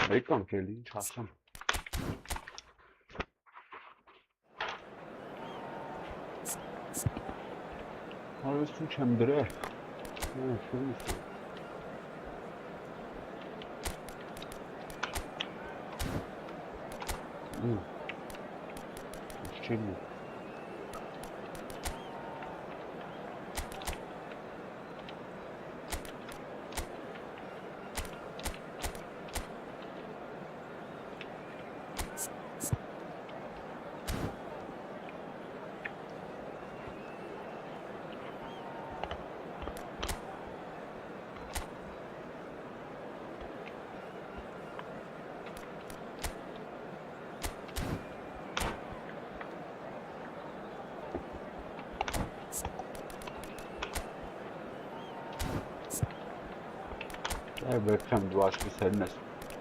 Եկան քելի, ինչ ասեմ։ Հարվեստում չեմ դրել։ Շունի։ Չեմ։ Վերքեմ դու աշկիս հերն ես,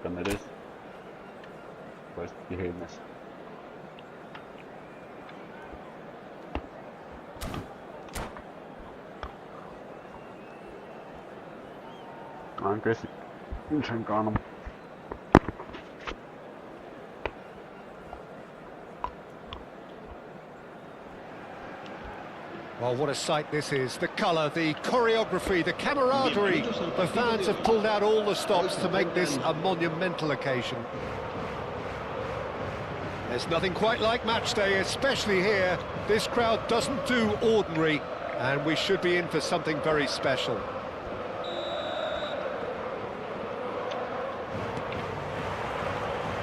կներես, բայց պի հերն ես։ Անկես ինչ ենք անում։ Well, what a sight this is. The colour, the choreography, the camaraderie. The fans have pulled out all the stops to make this a monumental occasion. There's nothing quite like match day, especially here. This crowd doesn't do ordinary, and we should be in for something very special.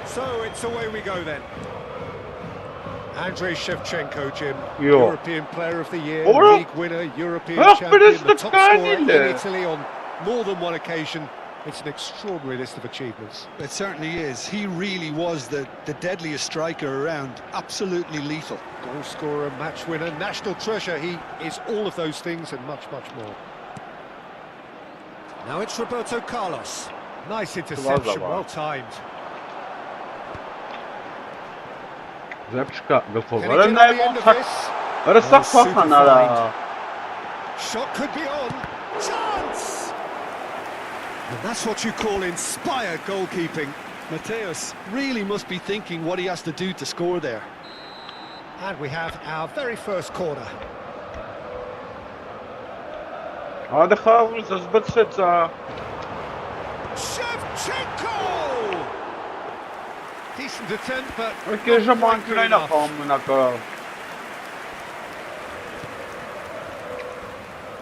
So it's away we go then. 𝐄𝐅𝐎𝐓𝐁𝐀𝐋, Jim, European Player of the Year, League winner, European champion, the top scorer in Italy on more than one occasion. It's an extraordinary list of achievements. It certainly is. He really was the deadliest striker around, absolutely lethal. Goal scorer, match winner, national treasure. He is all of those things and much, much more. Now it's Roberto Carlos. Nice interception, well timed. Zepchka գլխով Shot could be on. Chance! And that's what you call inspired goalkeeping. Mateus really must be thinking what he has to do to score there. And we have our very first corner. Shevchenko! Decent attempt, but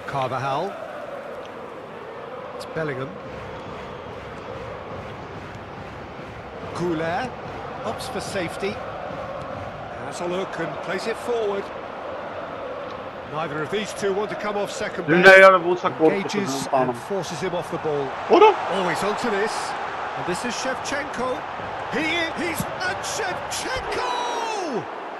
Carvajal. It's Bellingham. 𝐄𝐅𝐎𝐎𝐻 opts for safety. Has a look and plays it forward. Neither of these two want to come off second best. Engages and forces him off the ball. Always onto this. And this is Shevchenko. He's at Shevchenko!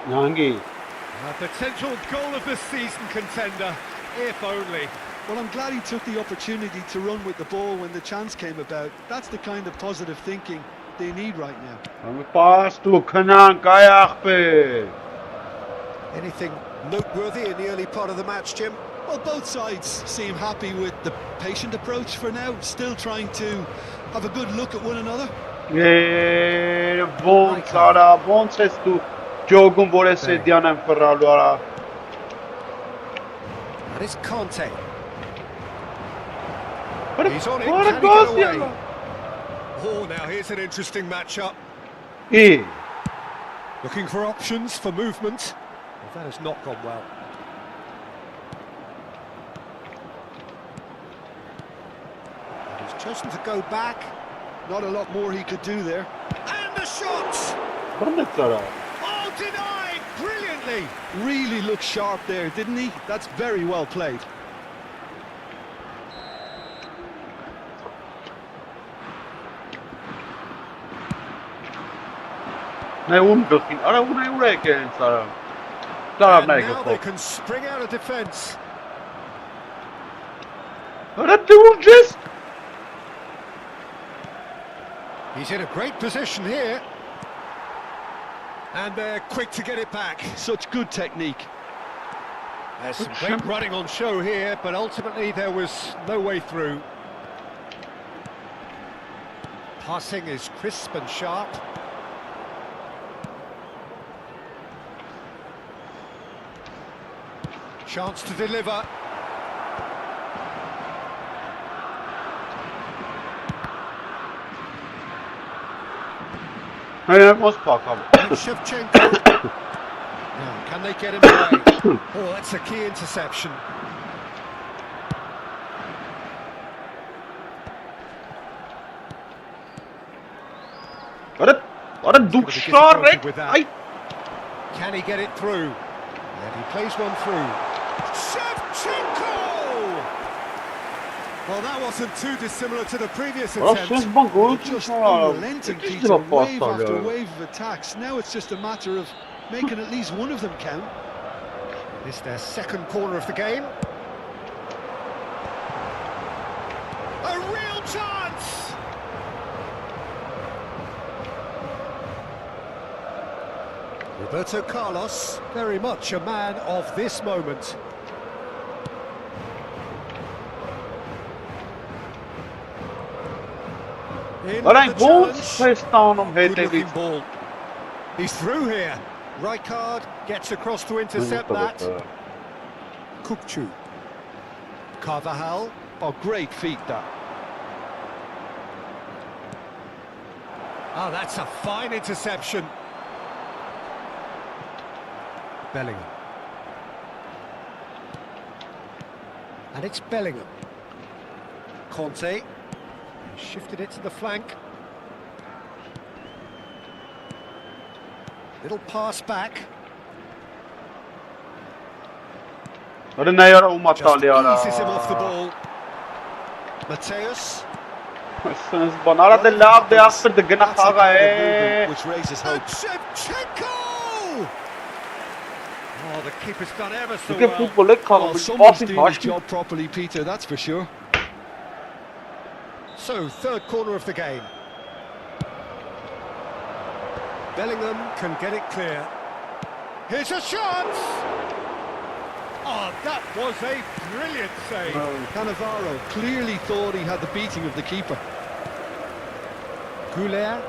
Nangi. A potential goal of the season contender, if only. Well, I'm glad he took the opportunity to run with the ball when the chance came about. That's the kind of positive thinking they need right now. Anything noteworthy in the early part of the match, Jim? Well, both sides seem happy with the patient approach for now, still trying to have a good look at one another. That is Conte. He's on it, can he get away? Oh, now here's an interesting matchup. Looking for options for movement. Well, that has not gone well. And he's chosen to go back. Not a lot more he could do there. And the shot! Oh, denied! Brilliantly! Really looked sharp there, didn't he? That's very well played. And now they can spring out of defence. He's in a great position here. And they're quick to get it back. Such good technique. There's some great running on show here, but ultimately there was no way through. Passing is crisp and sharp. Chance to deliver. 𝐄𝐅𝐎𝐓𝐁𝐀𝐋. Now, can they get him away? Oh, that's a key interception. Can he get it through? And he plays one through. 𝐄𝐅𝐎𝐓𝐁𝐀𝐋! Well, that wasn't too dissimilar to the previous attempt. Just unrelenting, Peter, wave after wave of attacks. Now it's just a matter of making at least one of them count. This is their second corner of the game. A real chance! Roberto Carlos, very much a man of this moment. In the challenge. Good-looking ball. He's through here. Rijkaard gets across to intercept that. 𝐿𝐼𝐶. Carvajal. Oh, great feat, that. Oh, that's a fine interception. Bellingham. And it's Bellingham. Conte. Shifted it to the flank. Little pass back. Just eases him off the ball. Mateus. Which raises hope. 𝐄𝐅𝐴v𝐻. Oh, the keeper's done ever so well. Well, someone's doing his job properly, Peter, that's for sure. So, third corner of the game. Bellingham can get it clear. Here's a chance! Oh, that was a brilliant save. Cannavaro clearly thought he had the beating of the keeper. 𝐄𝐅𝐴v𝐻.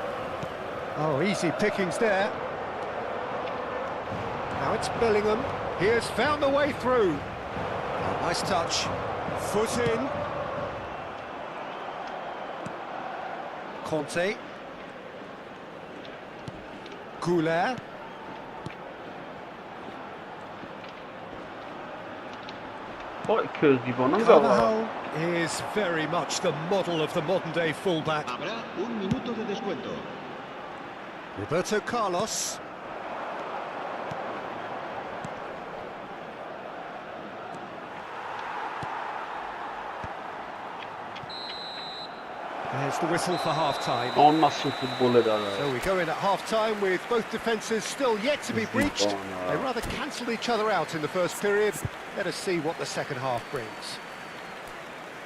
Oh, easy pickings there. Now it's Bellingham. He has found the way through. Oh, nice touch. Foot in. Conte. 𝐄𝐅𝐴v𝐻. Carvajal is very much the model of the modern-day fullback. Habrá un minuto de descuento. Roberto Carlos. There's the whistle for half-time. So we go in at half-time with both defences still yet to be breached. They rather cancelled each other out in the first period. Let us see what the second half brings.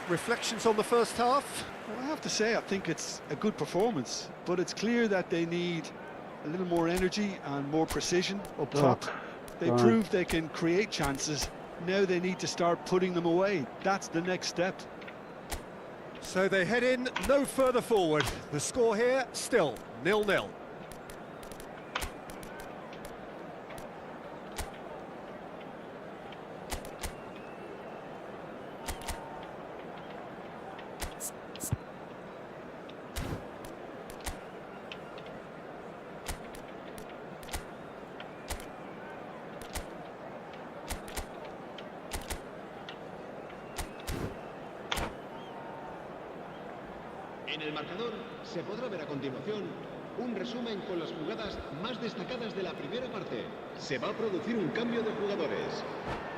Reflections on the first half? Well, I have to say, I think it's a good performance, but it's clear that they need a little more energy and more precision up top. They proved they can create chances. Now they need to start putting them away. That's the next step. So they head in no further forward. The score here still 0-0. En el marcador se podrá ver a continuación un resumen con las jugadas más destacadas de la primera parte. Se va a producir un cambio de jugadores.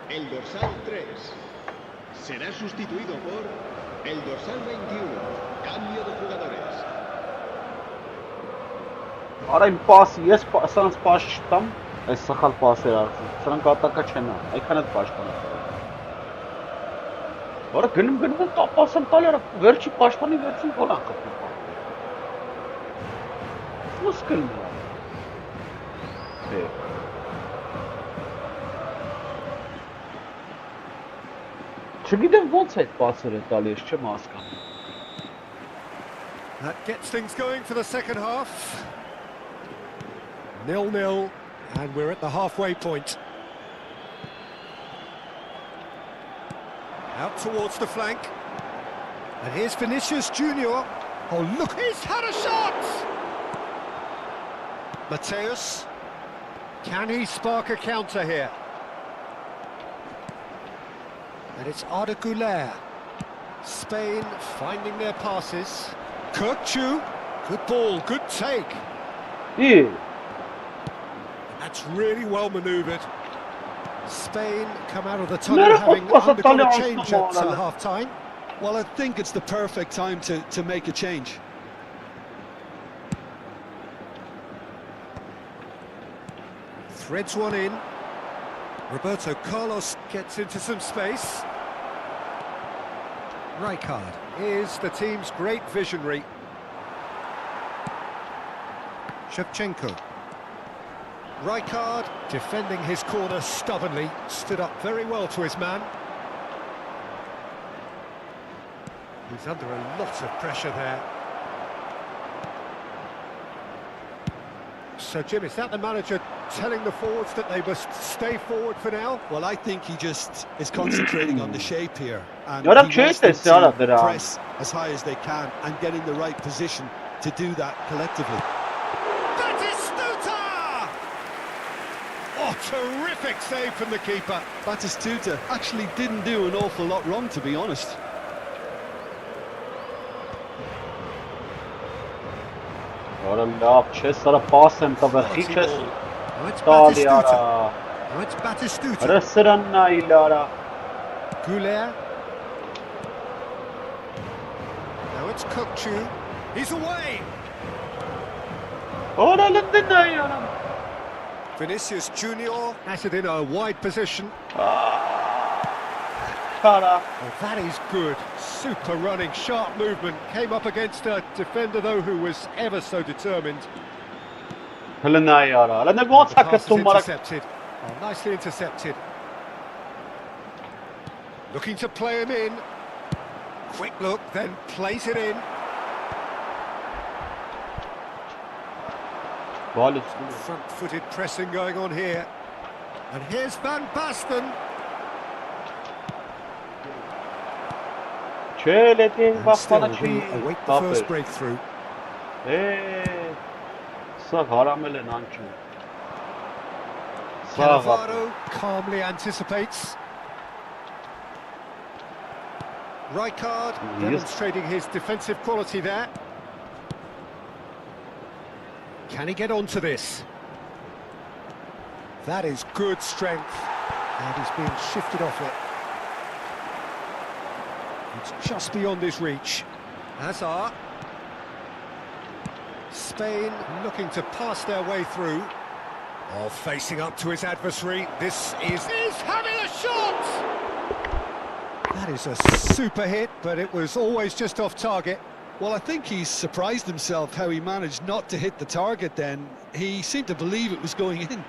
El dorsal 3 será sustituido por el dorsal 21. Cambio de jugadores. Արա իմ պասի, ես սրանց պաշ չտամ, այս սխալ պասեր արծում, սրանք ատակա չեն ա, այքան էտ պաշպան է։ Արա գնում տապասեմ տալի արա, վերջի պաշպանի վերջին գոլ ան կպնում պա։ Ոնց գնում է։ Չգիտեմ ոնց այդ պասեր է տալի, ես չեմ հասկանում։ That gets things going for the second half. 0-0, and we're at the halfway point. Out towards the flank. And here's Vinicius Junior. Oh, look, he's had a shot! Mateus. Can he spark a counter here? And it's 𝐄𝐅𝐻𝐿𝐻. Spain finding their passes. 𝐄𝐅𝐻𝐿𝐻. Good ball, good take. İyi. That's really well manoeuvred. Spain come out of the tunnel having undergone a change at half-time. Well, I think it's the perfect time to make a change. Threads one in. Roberto Carlos gets into some space. Rijkaard is the team's great visionary. Shevchenko. Rijkaard defending his corner stubbornly, stood up very well to his man. He's under a lot of pressure there. So Jim, is that the manager telling the forwards that they must stay forward for now? Well, I think he just is concentrating on the shape here. And Yaram he wants şey them istiyor to abi. press as high as they can and get in the right position to do that collectively. Batistuta! Oh, terrific save from the keeper. Batistuta actually didn't do an awful lot wrong, to be honest. Yaram laf çes sana pasem tabii çes. Now it's Dali Batistuta. ara. Now it's Batistuta. Resranna ilara. 𝐄𝐅𝐻𝐿𝐻. Now it's 𝐄𝐅𝐻𝐿𝐻. He's away. Ora lindina yaram. Vinicius Junior has it in a wide position. Kara. Oh, that is good. Super running, sharp movement. Came up against a defender, though, who was ever so determined. Helena yara. Lan ne bu The pass is sakattum marak. intercepted. Oh, nicely intercepted. Looking to play him in. Quick look, then plays it in. Ball is Front-footed pressing going on here. And here's Van Basten. şöyle din And bak still, bana we çi. await the first breakthrough. Sağ haramele nançu. Sağ Cannavaro calmly anticipates. Rijkaard demonstrating his defensive quality there. Can he get onto this? That is good strength. And he's being shifted off it. It's just beyond his reach. Hazard. Spain looking to pass their way through. Oh, facing up to his adversary. This is... He's having a shot! That is a super hit, but it was always just off target. Well, I think he's surprised himself how he managed not to hit the target then. He seemed to believe it was going in.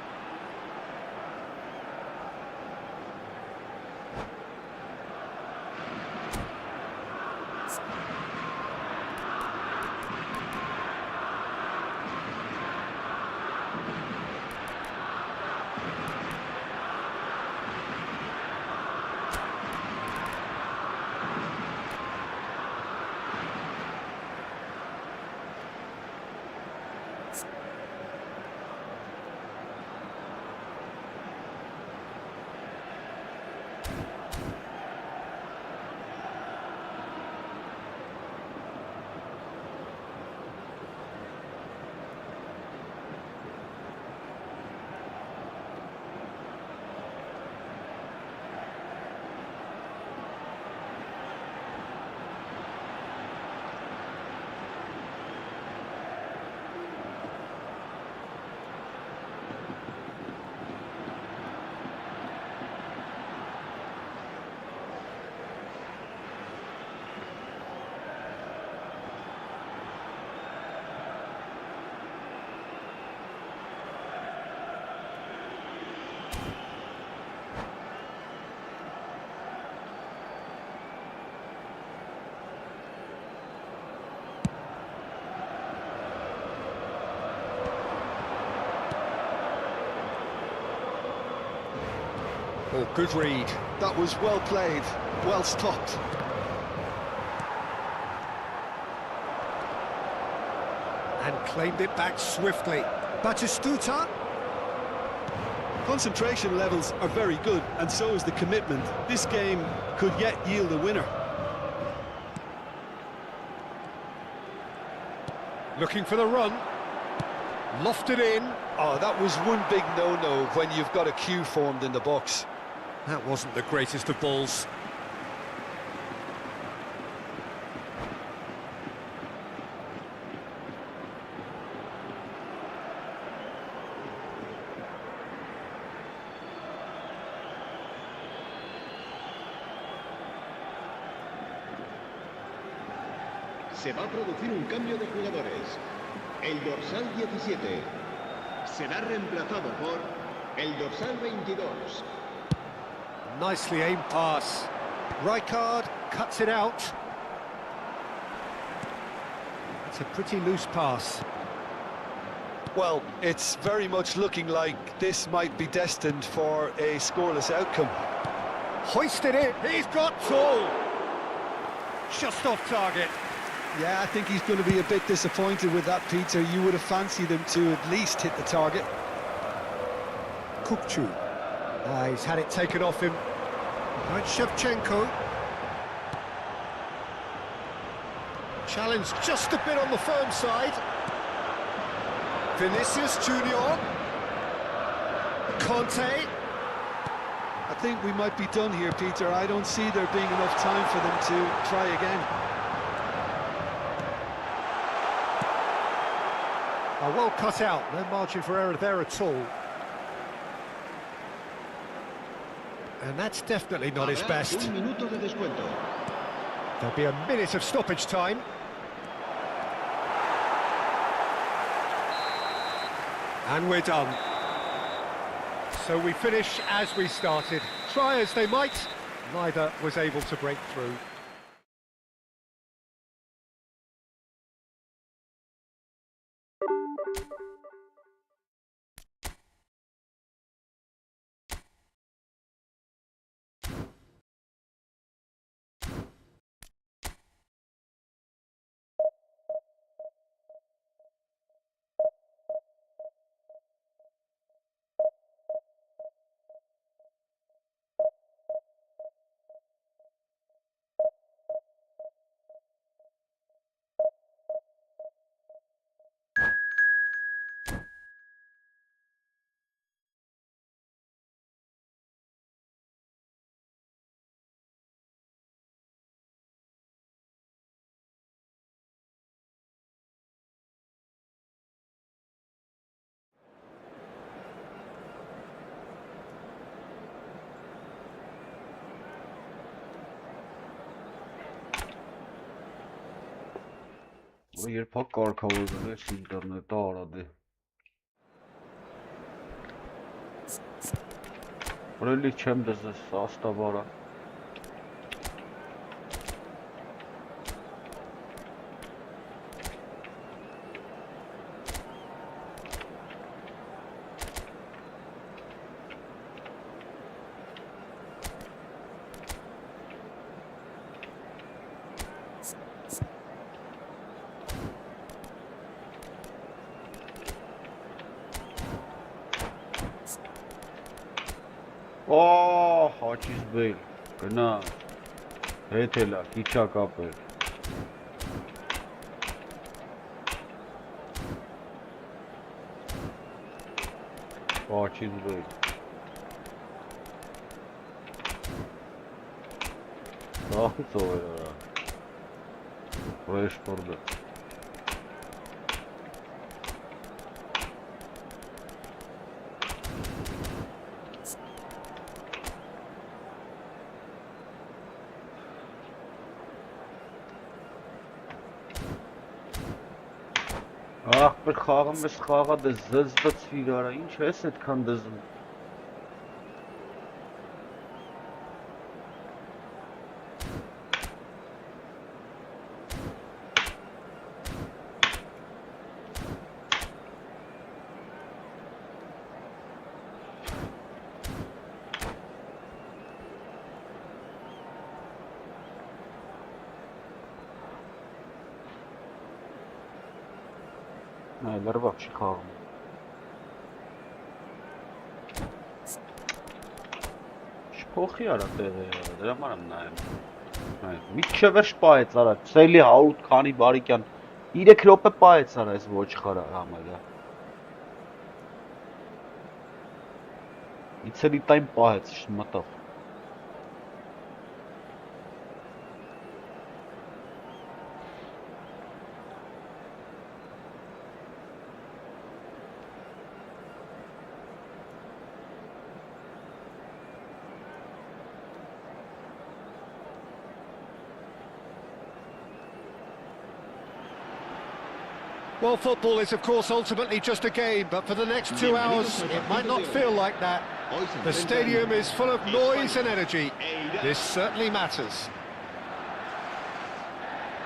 Oh, good read. That was well played, well stopped. And claimed it back swiftly. Batistuta. Concentration levels are very good, and so is the commitment. This game could yet yield a winner. Looking for the run. Lofted in. Oh, that was one big no-no when you've got a queue formed in the box. That wasn't the greatest of balls. Se va a producir un cambio de jugadores. El dorsal 17 será reemplazado por el dorsal 22. Nicely aimed pass. Rijkaard cuts it out. It's a pretty loose pass. Well, it's very much looking like this might be destined for a scoreless outcome. Hoisted in. He's got full. Just off target. Yeah, I think he's going to be a bit disappointed with that, Peter. You would have fancied him to at least hit the target. Kukchu. He's had it taken off him. Right, Shevchenko. Challenge just a bit on the firm side. Vinicius Junior. Conte. I think we might be done here, Peter. I don't see there being enough time for them to try again. Well cut out, no margin for error there at all. And that's definitely not his best. Un minuto de descuento. There'll be a minute of stoppage time. And we're done. So we finish as we started. Try as they might, neither was able to break through. Երբ կարգավորվել ես ինտերնետը արադի։ Որելի չեմ դզես աստավարա։ Oh, հաճիս բել, գնա, հետ էլա, կիչա կապել։ Հաճիս բել։ Դախից ով էր արա, ռեշպորդը։ Ախպեր խաղում ես խաղա դե զզվծվիր արա, ինչ ես այդքան դզում։ Այ լրվակ չի խաղում։ Չփոխի արա տեղը, դրա համար եմ նայում։ Միջև էր շպայեց արա, ցելի 100 քանի բարիկյան 3 րոպե պայեց արա այս ոչխարը համալա։ Իցելի տայմ պահեց, մտավ։ Well, football is, of course, ultimately just a game, but for the next 2 hours, it might not feel like that. The stadium is full of noise and energy. This certainly matters.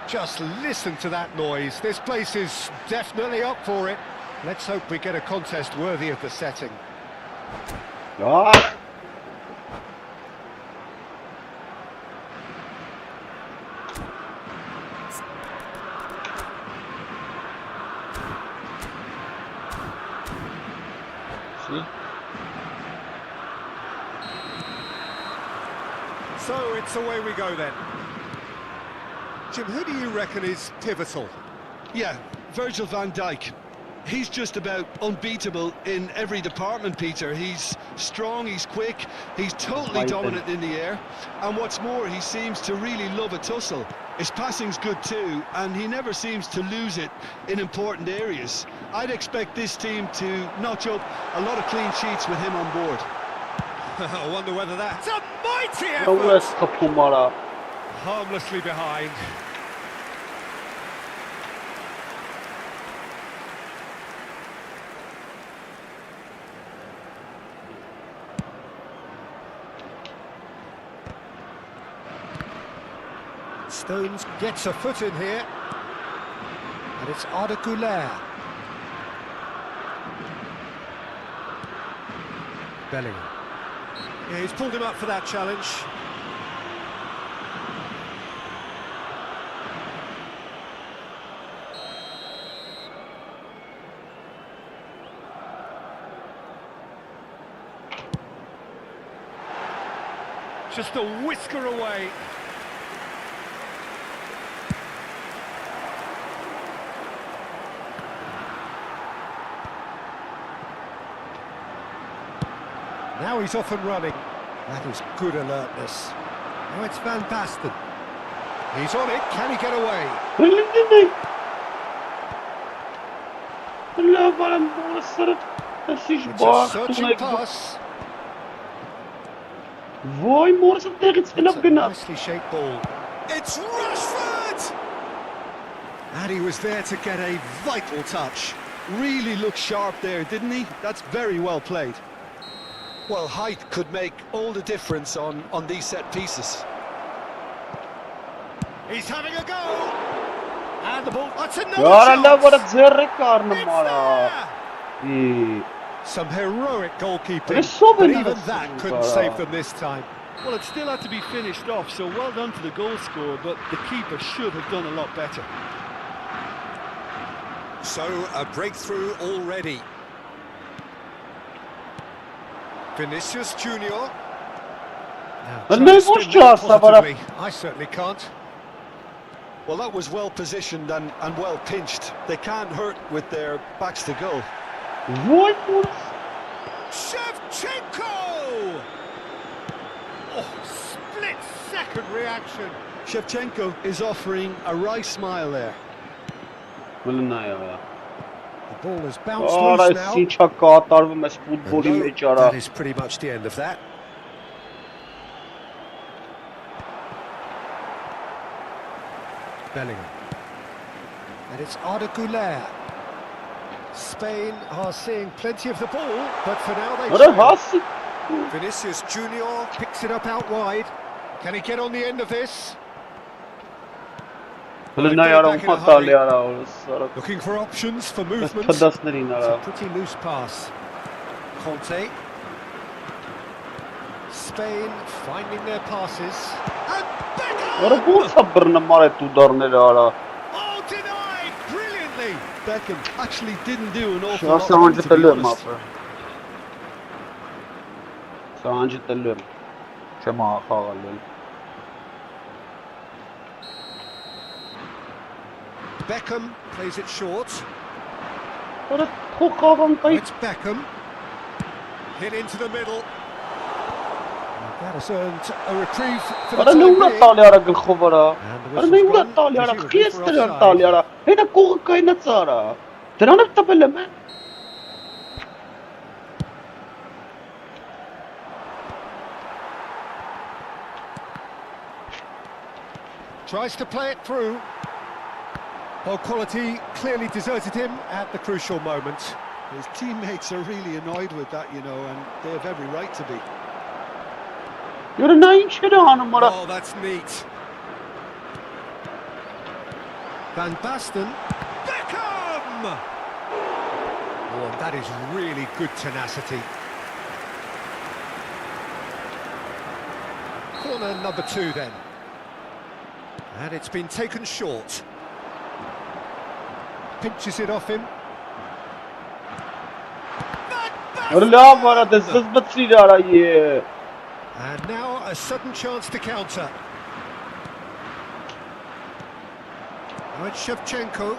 Just listen to that noise. This place is definitely up for it. Let's hope we get a contest worthy of the setting. Ah! So it's away we go then. Jim, who do you reckon is pivotal? Yeah, Virgil van Dijk. He's just about unbeatable in every department, Peter. He's strong, he's quick, he's totally dominant in the air. And what's more, he seems to really love a tussle. His passing's good too, and he never seems to lose it in important areas. I'd expect this team to notch up a lot of clean sheets with him on board. I wonder whether that's a mighty effort! Harmlessly behind. Stones gets a foot in here, and it's 𝐄𝐅𝐻𝐿𝐻. Bellingham. Yeah, he's pulled him up for that challenge. Just a whisker away. Now he's off and running. That is good alertness. Now it's Van Basten. He's on it. Can he get away? It's a searching pass. It's a nicely shaped ball. It's Rashford! And he was there to get a vital touch. Really looked sharp there, didn't he? That's very well played. Well, height could make all the difference on these set pieces. He's having a go! And the ball, that's another shot! Some heroic goalkeeping, but even that couldn't save them this time. Well, it still had to be finished off, so well done to the goal scorer, but the keeper should have done a lot better. So, a breakthrough already. Vinicius Junior. I certainly can't. Well, that was well positioned and well pinched. They can't hurt with their backs to goal. Shevchenko! Oh, split-second reaction. Shevchenko is offering a wry smile there. The ball has bounced loose now. That is pretty much the end of that. Bellingham. And it's 𝐄𝐅𝐻𝐿𝐻. Spain are seeing plenty of the ball, but for now they trail. Vinicius Junior picks it up out wide. Can he get on the end of this? Looking for options for movement. It's a pretty loose pass. Conte. Spain finding their passes. And Beckham! Oh, denied brilliantly. Beckham actually didn't do an awful Şuna lot, sancı to be telliyorum honest. abi. Sancı telliyorum. Şema xağalım. Beckham plays it short. Ara kokavan kayıp. It's Beckham. Hit into the middle. That has earned a reprieve for the Ara ne time uğra being. talyara gıl xovara. And the Ara ne whistle's uğra gone, talyara presumably for xiyestler offside. talyara. Heda koka kayna tsara. Dranıp tabeleme. Tries to play it through. Well, quality clearly deserted him at the crucial moment. His teammates are really annoyed with that, you know, and they have every right to be. Yürü ne inçeri hanım ara. Oh, that's neat. Van Basten. Beckham! Oh, that is really good tenacity. Corner number 2 then. And it's been taken short. Pinches it off him. Yürü la vara da zızbıtsıydı arayı. And now a sudden chance to counter. Now it's 𝐄𝐅𝐎𝐓𝐁.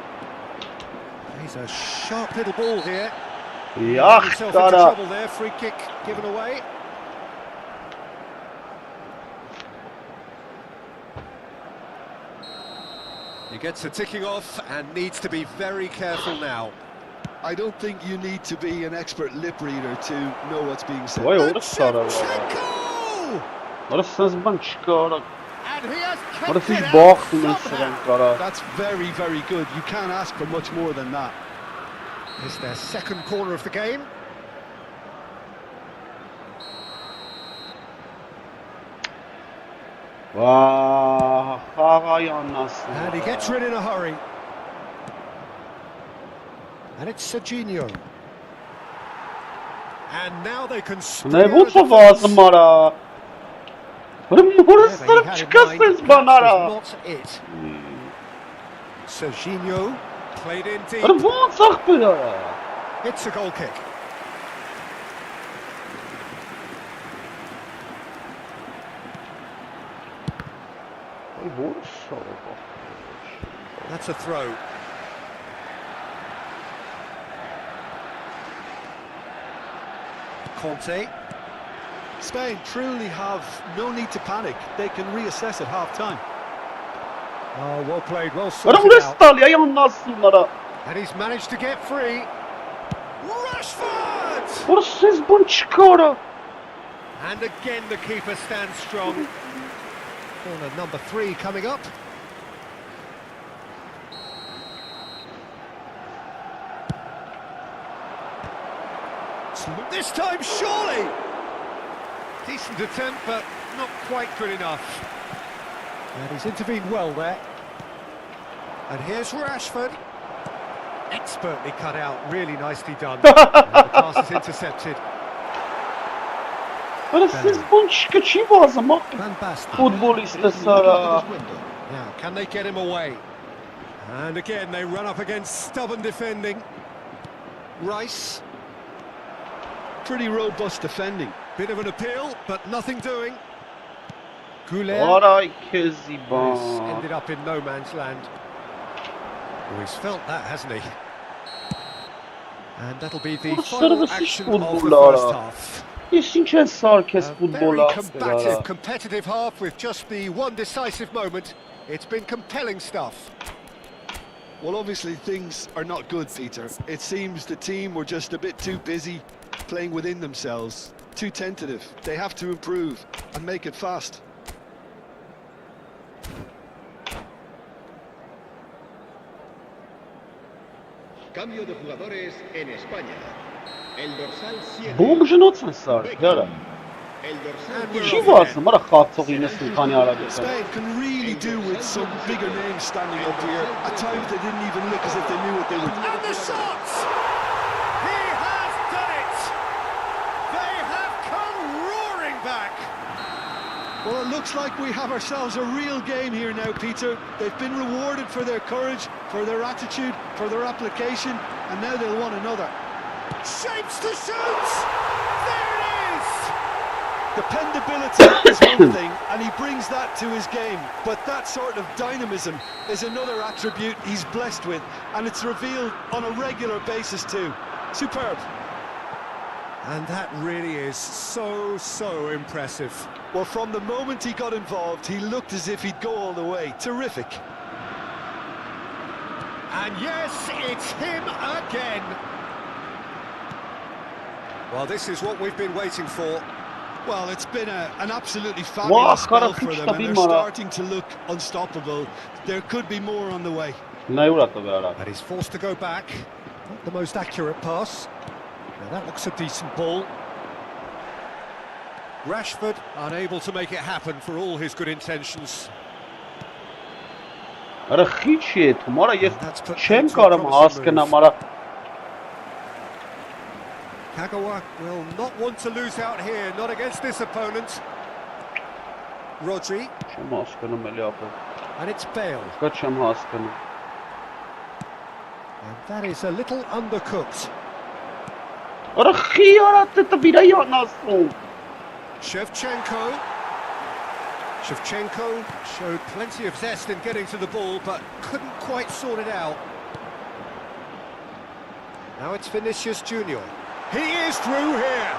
He's a sharp little ball here. Yak Himself into kara. trouble there. Free kick given away. He gets the ticking off and needs to be very careful now. I don't think you need to be an expert lip reader to know what's being said. Vay orası kara vara. 𝐄𝐅𝐻𝐁! Orası sızbın çıkara. And he has kept Orası it hiç out bağırsın somehow. sen kara. That's very, very good. You can't ask for much more than that. It's their second corner of the game. Vah, xağa yanasın. And he gets rid in a hurry. And it's 𝐄𝐅𝐻𝐁. And now they can Ne bu sofasın bana? Orası çıkasınız bana ara. Not it. 𝐄𝐅𝐻𝐁 played in deep. Ara bu sak bir ara. It's a goal kick. Ay bu şara bak. That's a throw. Conte. Spain truly have no need to panic. They can reassess at half-time. Oh, well played, well Ara sorted burası out. talya yanasın ara. And he's managed to get free. Rashford! Orası sızbın çıkara. And again the keeper stands strong. Corner number 3 coming up. This time surely! Decent attempt, but not quite good enough. And he's intervened well there. And here's Rashford. Expertly cut out, really nicely done. And the pass is intercepted. Ara sızbın çıkı çiğ bazım bak. Van Basten. Futbolistası ara. Now, can they get him away? And again, they run up against stubborn defending. Rice. Pretty robust defending. Bit of an appeal, but nothing doing. 𝐄𝐅𝐻𝐁 Ara has keziban. ended up in no man's land. Well, he's felt that, hasn't he? And that'll be the What final sort of a action of the footballer? first half. Yesin ki sar kes A futbola. very combative, competitive half with just the one decisive moment. It's been compelling stuff. Well, obviously things are not good, Peter. It seems the team were just a bit too busy playing within themselves, too tentative. They have to improve and make it fast. Cambio de jugadores en España. El dorsal 7. Bu gжnocen sar. Yara. El dorsal And we're Çiğ off varsın mara xatsoq inesin kani ara geçer. Spain can really do with some bigger names standing up here. At times they didn't even look as if they knew what they were doing. And the shot! He has done it! They have come roaring back! Well, it looks like we have ourselves a real game here now, Peter. They've been rewarded for their courage, for their attitude, for their application, and now they'll want another. Shapes to shoot! There it is! Dependability is one thing, and he brings that to his game. But that sort of dynamism is another attribute he's blessed with, and it's revealed on a regular basis too. Superb. And that really is so impressive. Well, from the moment he got involved, he looked as if he'd go all the way. Terrific. And yes, it's him again. Well, this is what we've been waiting for. Well, it's been an absolutely fabulous spell for them, and they're starting to look unstoppable. There could be more on the way. And he's forced to go back. Not the most accurate pass. Now that looks a decent ball. Rashford unable to make it happen for all his good intentions. Արա խիչ է դու, մարա ես չեմ կարում հասկանամ, արա Kagawa will not want to lose out here, not against this opponent. Rodri. Չեմ հասկանում էլի ապա։ And it's Bale. Կա չեմ հասկանում։ And that is a little undercooked. Արա խի արա դե վիրայան ասում։ Shevchenko showed plenty of zest in getting to the ball, but couldn't quite sort it out. Now it's Vinicius Junior. He is through here.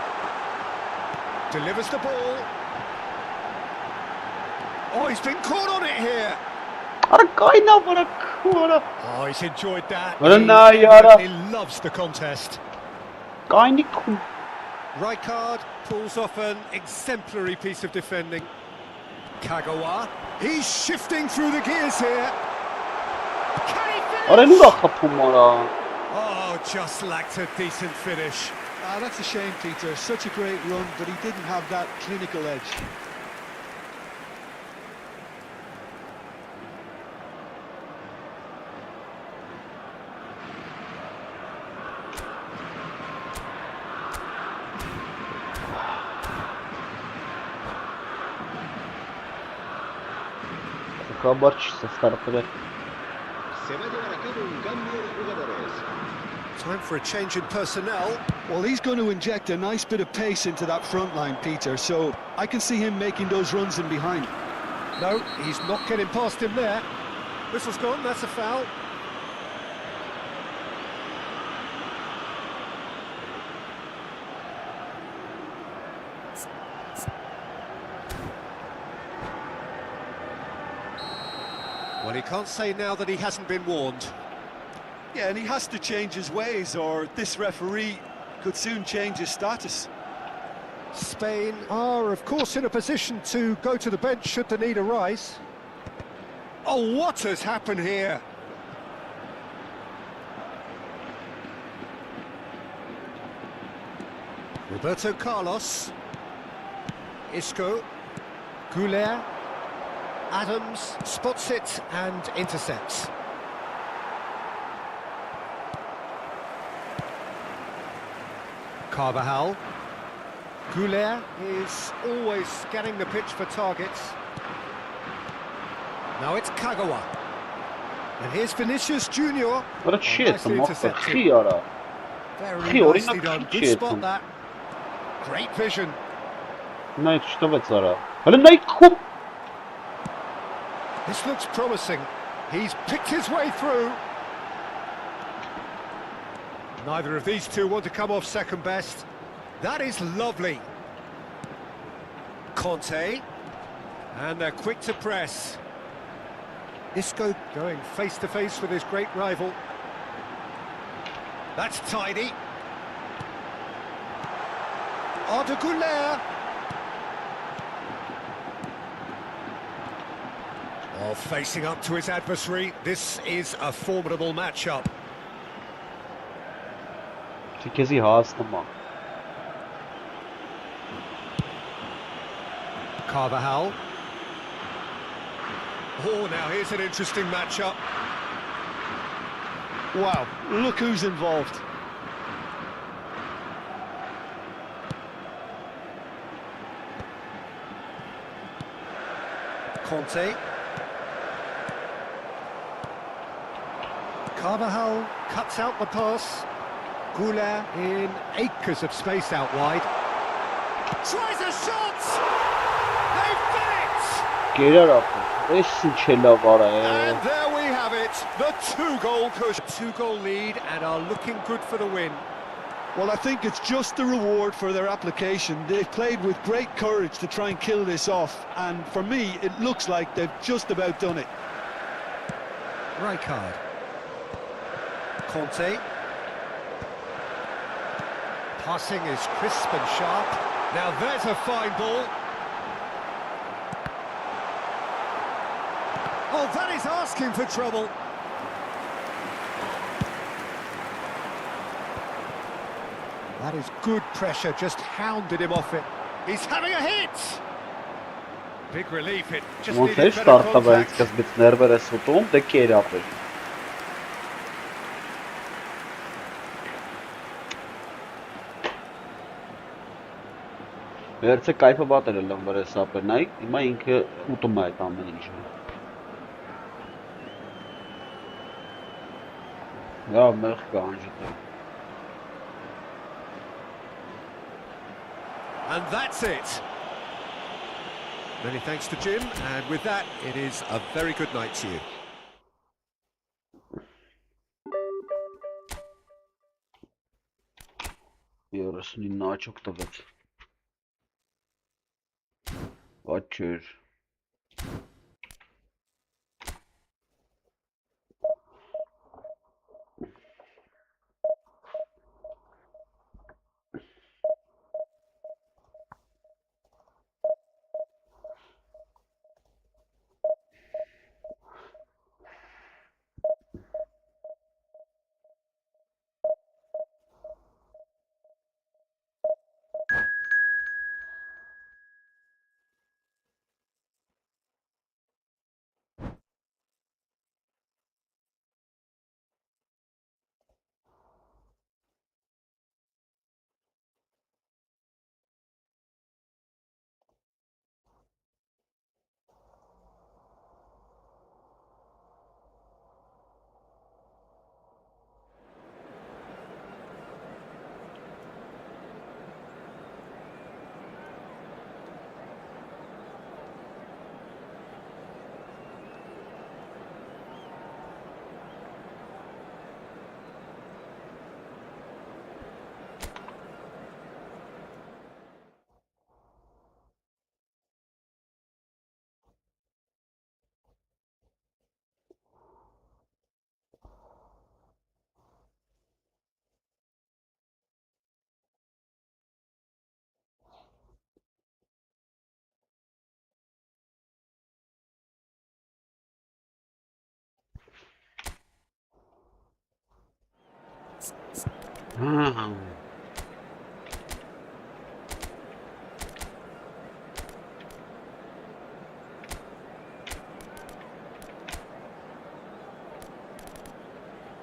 Delivers the ball. Oh, he's been caught on it here. Արա կայնա վրա քորա։ Oh, he's enjoyed that. He loves the contest. Կայնի քու։ Rijkaard pulls off an exemplary piece of defending. Kagawa, he's shifting through the gears here. Can he finish? Արա նուրա խփում արա։ Oh, just lacked a decent finish. That's a shame, Peter. Such a great run, but he didn't have that clinical edge. Se va a llevar a cabo un cambio de jugadores. Time for a change in personnel. Well, he's going to inject a nice bit of pace into that front line, Peter, so I can see him making those runs in behind. No, he's not getting past him there. Whistle's gone, that's a foul. Well, he can't say now that he hasn't been warned. Yeah, and he has to change his ways, or this referee could soon change his status. Spain are, of course, in a position to go to the bench should the need arise. Oh, what has happened here? Roberto Carlos. Isco. 𝐄𝐅𝐎𝐎𝐿. Adams spots it and intercepts. 𝐄𝐅𝐎𝐿. 𝐄𝐅𝐎𝐿 is always scanning the pitch for targets. Now it's Kagawa. And here's Vinicius Junior. What a shit, Nicely intercepted. Very nicely done. Good spot that. Great vision. Նայեք չտվեց արա։ Հələ նայեք խոփ։ This looks promising. He's picked his way through. Neither of these two want to come off second best. That is lovely. Conte. And they're quick to press. Isco going face to face with his great rival. That's tidy. Arda Güler. Oh, facing up to his adversary. This is a formidable matchup. Չիկեզի հասնումա։ 𝐄𝐅𝐿. Oh, now here's an interesting matchup. Wow, look who's involved. Conte. Carvajal cuts out the pass. Ghoulat in acres of space out wide. Tries a shot! They've done it! Գերար ապա։ Էս ինչ է լավ արա է։ And there we have it, the two-goal push. Two-goal lead and are looking good for the win. Well, I think it's just the reward for their application. They've played with great courage to try and kill this off, and for me, it looks like they've just about done it. Rijkaard. Conte. Passing is crisp and sharp. Now there's a fine ball. Oh, that is asking for trouble. That is good pressure, just hounded him off it. He's having a hit! Big relief, it just Ոնց է needed better ստարտավա այն contact. սկզբից ներվեր ես ուտում, դե կերապ է։ Վերցե կայֆը բատել է լմբեր է սապերն այ, հիմա ինքը ուտում է այդ ամեն ինչը։ Դա մեղ կա անջտը։ And that's it. Many thanks to Jim, and with that, it is a very good night to you. Երեսնի նաչոք տվեց։ Ված չէր։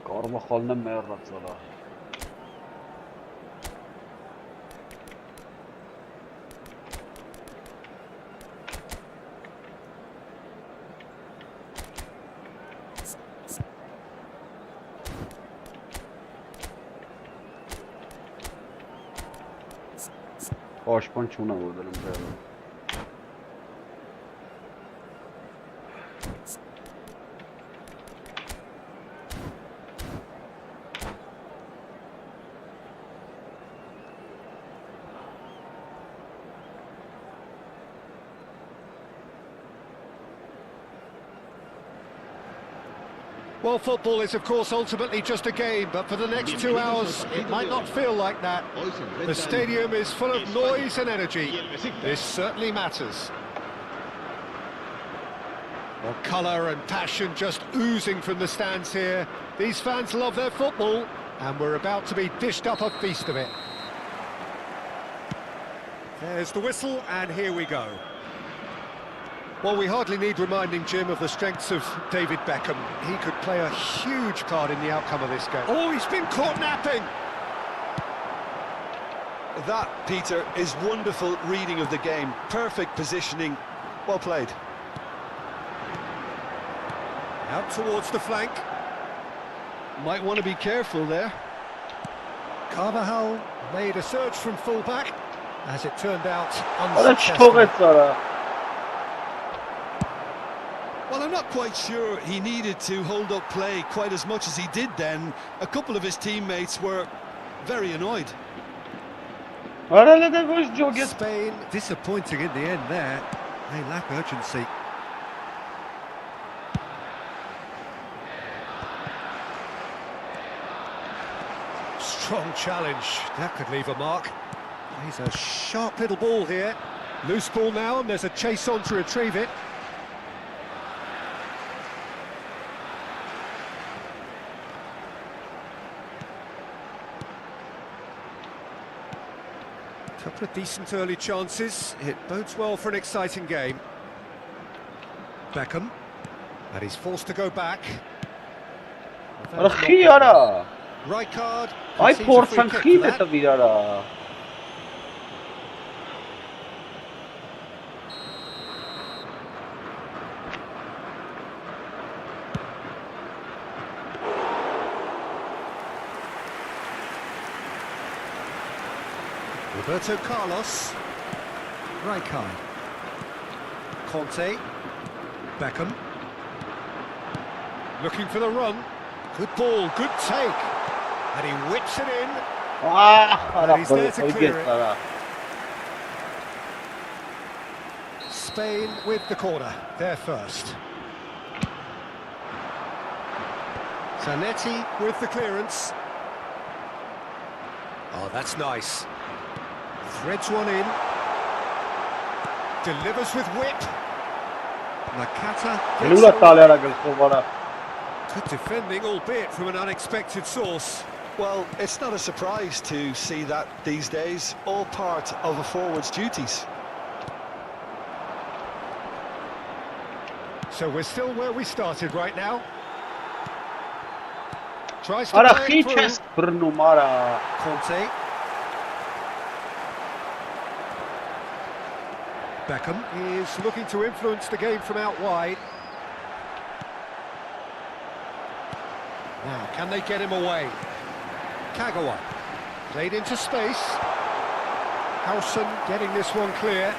Կարմախալն է մեռած արա։ Պաշտպան չունա որ դրում դեռ։ Well, football is, of course, ultimately just a game, but for the next 2 hours, it might not feel like that. The stadium is full of noise and energy. This certainly matters. Well, colour and passion just oozing from the stands here. These fans love their football, and we're about to be dished up a feast of it. There's the whistle, and here we go. Well, we hardly need reminding Jim of the strengths of David Beckham. He could play a huge part in the outcome of this game. Oh, he's been caught napping! That, Peter, is wonderful reading of the game. Perfect positioning. Well played. Out towards the flank. Might want to be careful there. 𝐄𝐅𝐎𝐻 made a surge from full-back. As it turned out, Արա unsuccessful. չթողեց արա։ Well, I'm not quite sure he needed to hold up play quite as much as he did then. A couple of his teammates were very annoyed. Արա լեգա ոչ ջոգես։ Spain disappointing in the end there. They lack urgency. Strong challenge. That could leave a mark. He's a sharp little ball here. Loose ball now, and there's a chase on to retrieve it. Couple of decent early chances. It bodes well for an exciting game. Beckham. And he's forced to go back. Արա խի արա։ Right card. Այ concedes a free փորձան kick խի for է that. տվիր արա։ Roberto Carlos. Right card. Conte. Beckham. Looking for the run. Good ball, good take. And he whips it in. Արա He's there to clear բոյգես it. արա։ Spain with the corner. They're first. Zanetti with the clearance. Oh, that's nice. Threads one in. Delivers with whip. Nakata gets Լուլա away. տալի արա գլխով արա։ Good defending, albeit from an unexpected source. Well, it's not a surprise to see that these days, all part of a forward's duties. So we're still where we started right now. Tries to Արա play խի it through. չես բռնում արա։ Conte. Beckham is looking to influence the game from out wide. Now, can they get him away? Kagawa played into space. Howson getting this one clear.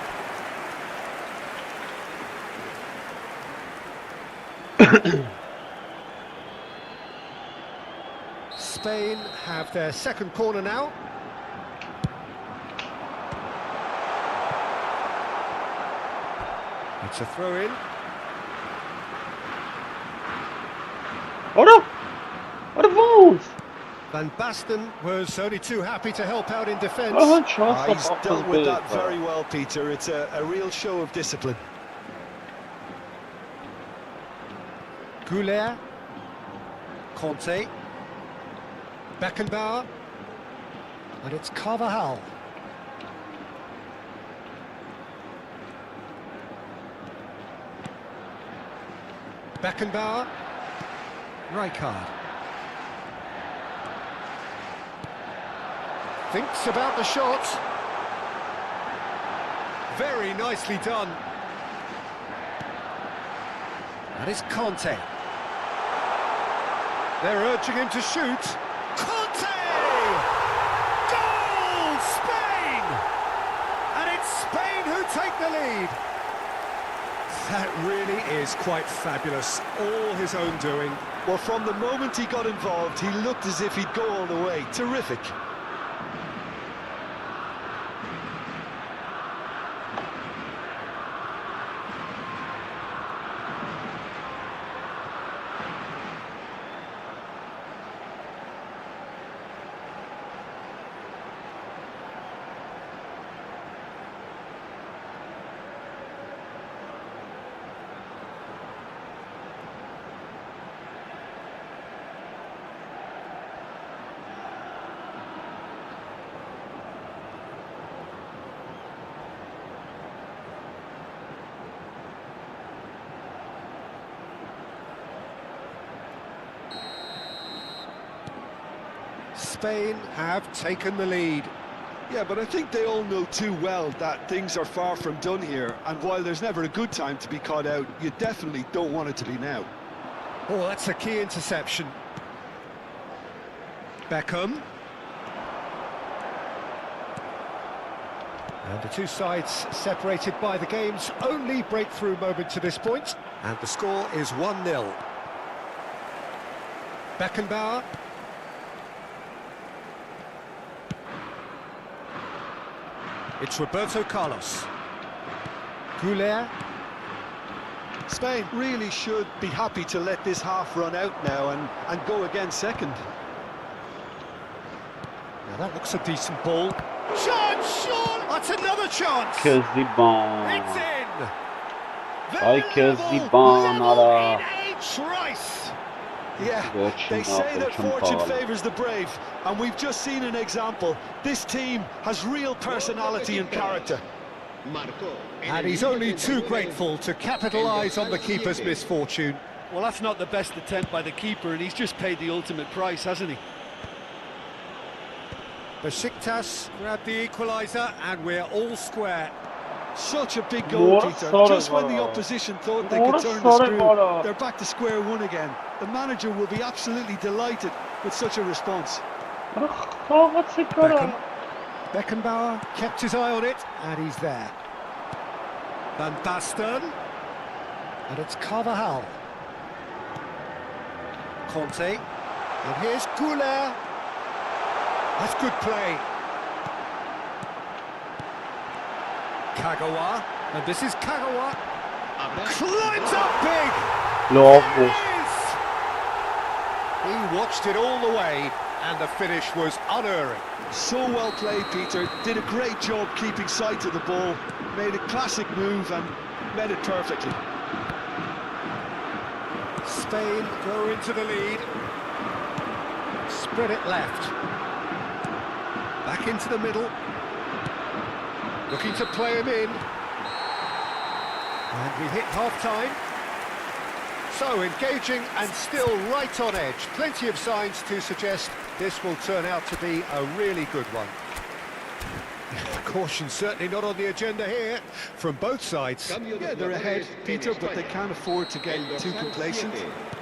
Spain have their second corner now. It's a throw-in. Արա։ Արա ո՞նց։ Van Basten was only too happy to help out in defence. Ահա չասա He's dealt with that very well, Peter. It's a real show of discipline. 𝐄𝐅𝐎𝐻. Conte. Beckenbauer. And it's 𝐄𝐅𝐻𝐻. Beckenbauer. Rijkaard. Thinks about the shot. Very nicely done. That is Conte. They're urging him to shoot. Conte! Goal! Spain! And it's Spain who take the lead. That really is quite fabulous. All his own doing. Well, from the moment he got involved, he looked as if he'd go all the way. Terrific. Spain have taken the lead. Yeah, but I think they all know too well that things are far from done here, and while there's never a good time to be caught out, you definitely don't want it to be now. Oh, that's a key interception. Beckham. And the two sides separated by the game's only breakthrough moment to this point. And the score is 1-0. Beckenbauer. It's Roberto Carlos. 𝐄𝐅𝐎𝐎𝐿. Spain really should be happy to let this half run out now and go again second. Now that looks a decent ball. Chance, Sean! That's another chance! Ｋαὶզիբան It's in! Ay Ｋαὶզիբան արա Trice! Yeah, they say that fortune favours the brave, and we've just seen an example. This team has real personality and character. And he's only too grateful to capitalise on the keeper's misfortune. Well, that's not the best attempt by the keeper, and he's just paid the ultimate price, hasn't he? Besiktas grabbed the equaliser, and we're all square. Such a big goal, Peter. Just when the opposition thought they could turn the screw, they're back to square one again. The manager will be absolutely delighted with such a response. Beckham. Beckenbauer kept his eye on it, and he's there. Van Basten. And it's 𝐄𝐅𝐎𝐿. Conte. And here's 𝐄𝐅𝐎𝐿. That's good play. Kagawa. And this is Kagawa. Climbs up big. Լավ He watched it all the way, and the finish was unerring. So well played, Peter. Did a great job keeping sight of the ball. Made a classic move and met it perfectly. Spain go into the lead. Spread it left. Back into the middle. Looking to play him in. And we hit half-time. So engaging and still right on edge. Plenty of signs to suggest this will turn out to be a really good one. Caution certainly not on the agenda here from both sides. Yeah, they're ahead, Peter, but they can't afford to get too complacent.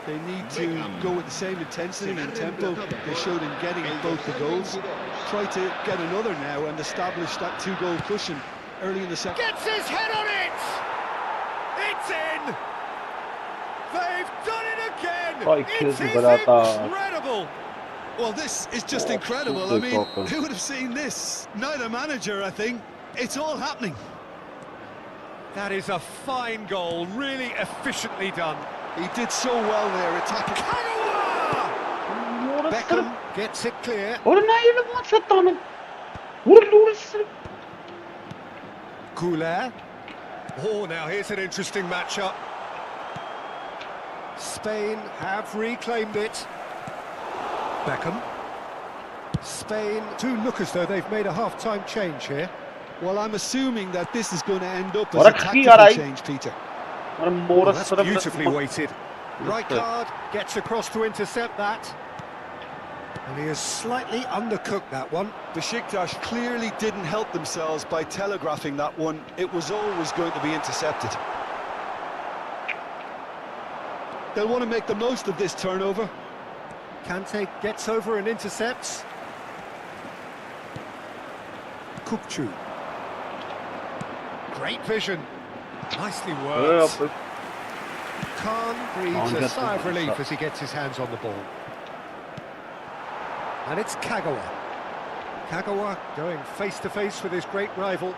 They need to go with the same intensity and tempo they showed in getting both the goals. Try to get another now and establish that two-goal cushion early in the second. Gets his head on it! It's in! They've done it again! It is incredible! Well, this is just incredible. I mean, who would have seen this? Neither manager, I think. It's all happening. That is a fine goal, really efficiently done. He did so well there, attacking. Kagawa! Beckham gets it clear. 𝐄𝐅𝐿. Oh, now here's an interesting matchup. Spain have reclaimed it. Beckham. Spain do look as though they've made a half-time change here. Well, I'm assuming that this is going to end up as a tactical change, Peter. Oh, that's beautifully weighted. Rijkaard gets across to intercept that. And he has slightly undercooked that one. Besiktas clearly didn't help themselves by telegraphing that one. It was always going to be intercepted. They'll want to make the most of this turnover. Kante gets over and intercepts. 𝐿𝐿. Great vision. Nicely worked. Khan breathes a sigh of relief as he gets his hands on the ball. And it's Kagawa. Kagawa going face-to-face with his great rival.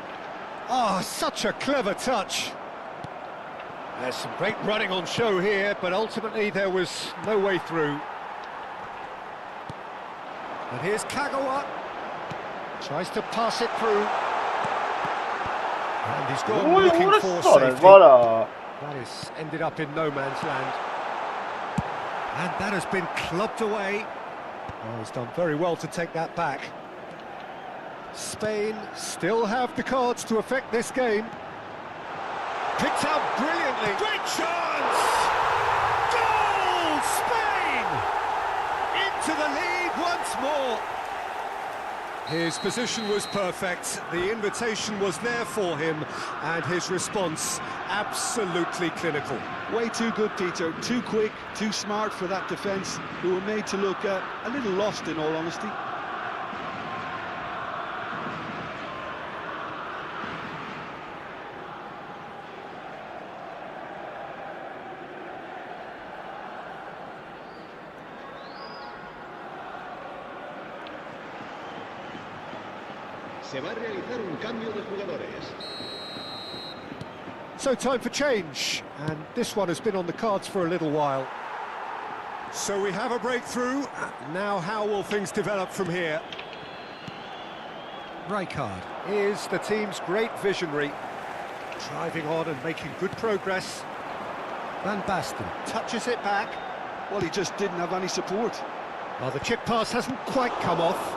Oh, such a clever touch. There's some great running on show here, but ultimately there was no way through. And here's Kagawa. Tries to pass it through. And he's gone looking for safety. That has ended up in no man's land. And that has been clubbed away. Oh, he's done very well to take that back. Spain still have the cards to affect this game. Picked out brilliantly. Great chance! Goal! Spain! Into the lead once more. His position was perfect, the invitation was there for him, and his response absolutely clinical. Way too good, Peter. Too quick, too smart for that defence, who were made to look a little lost, in all honesty. Se va a realizar un cambio de jugadores. So time for change, and this one has been on the cards for a little while. So we have a breakthrough. Now how will things develop from here? Rijkaard is the team's great visionary. Driving on and making good progress. Van Basten touches it back. Well, he just didn't have any support. Well, the chip pass hasn't quite come off.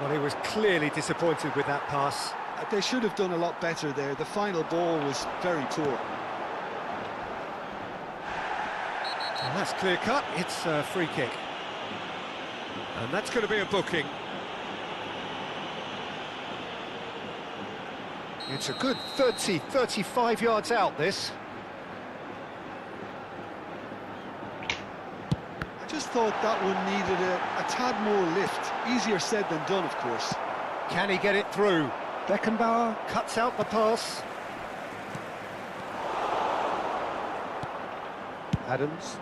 Well, he was clearly disappointed with that pass. They should have done a lot better there. The final ball was very poor. And that's clear cut. It's a free kick. And that's going to be a booking. It's a good 35 yards out, this. I just thought that one needed a tad more lift. Easier said than done, of course. Can he get it through? Beckenbauer cuts out the pass. Adams.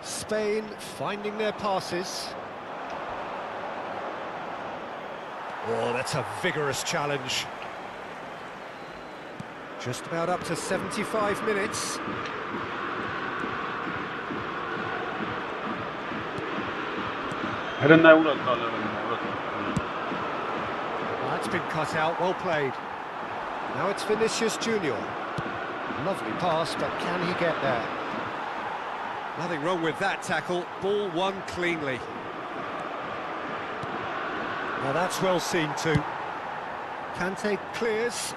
Spain finding their passes. Oh, that's a vigorous challenge. Just about up to 75 minutes. That's been cut out, well played. Now it's Vinicius Junior. Lovely pass, but can he get there? Nothing wrong with that tackle, ball won cleanly. Now that's well seen too. Kante clears.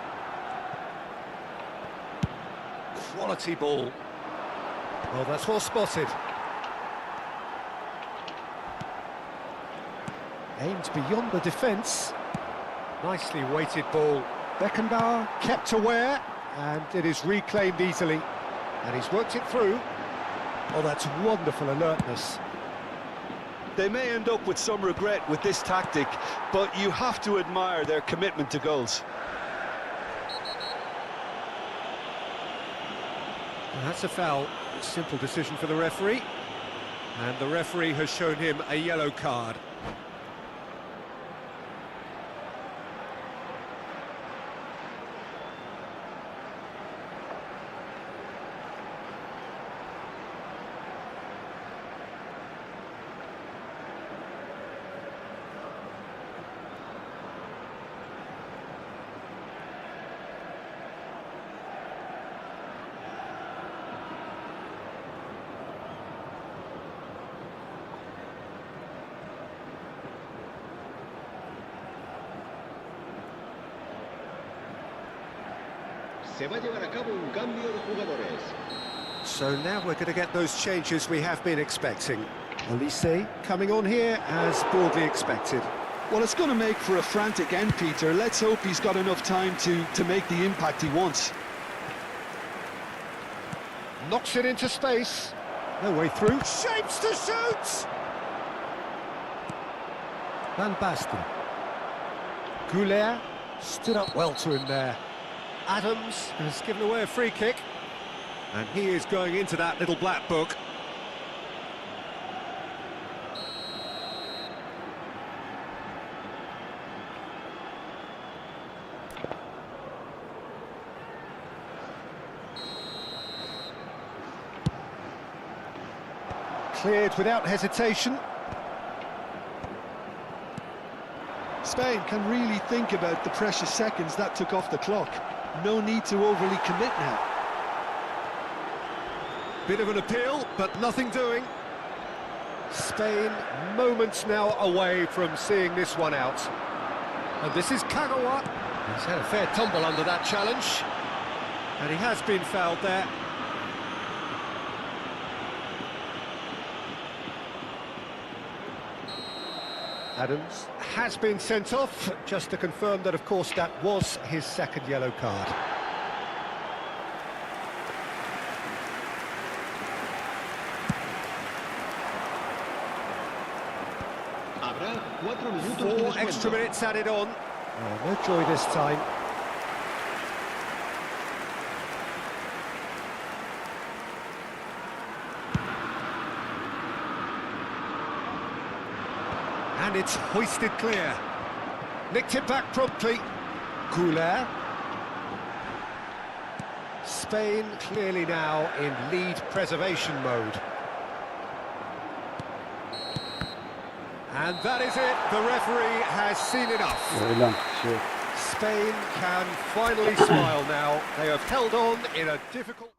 Quality ball. Well, that's well spotted. Aimed beyond the defence. Nicely weighted ball. Beckenbauer kept aware, and it is reclaimed easily. And he's worked it through. Oh, that's wonderful alertness. They may end up with some regret with this tactic, but you have to admire their commitment to goals. And that's a foul. Simple decision for the referee. And the referee has shown him a yellow card. Se va a llevar a cabo un cambio de jugadores. So now we're going to get those changes we have been expecting. Olise coming on here as broadly expected. Well, it's going to make for a frantic end, Peter. Let's hope he's got enough time to make the impact he wants. Knocks it into space. No way through. Shapes to shoot! Van Basten. 𝐄𝐅𝐎𝐎𝐿 stood up well to him there. Adams has given away a free kick. And he is going into that little black book. Cleared without hesitation. Spain can really think about the precious seconds that took off the clock. No need to overly commit now. Bit of an appeal, but nothing doing. Spain moments now away from seeing this one out. And this is Kagawa. He's had a fair tumble under that challenge, and he has been fouled there. Adams has been sent off, just to confirm that, of course, that was his second yellow card. Habrá 4 minutos de 4 descuento. extra minutes added on. No joy this time. And it's hoisted clear. Nicked it back promptly. 𝐄𝐅𝐎𝐎𝐿. Spain clearly now in lead preservation mode. And that is it. The referee has seen enough. Öyle şey. Spain can finally smile now. They have held on in a difficult...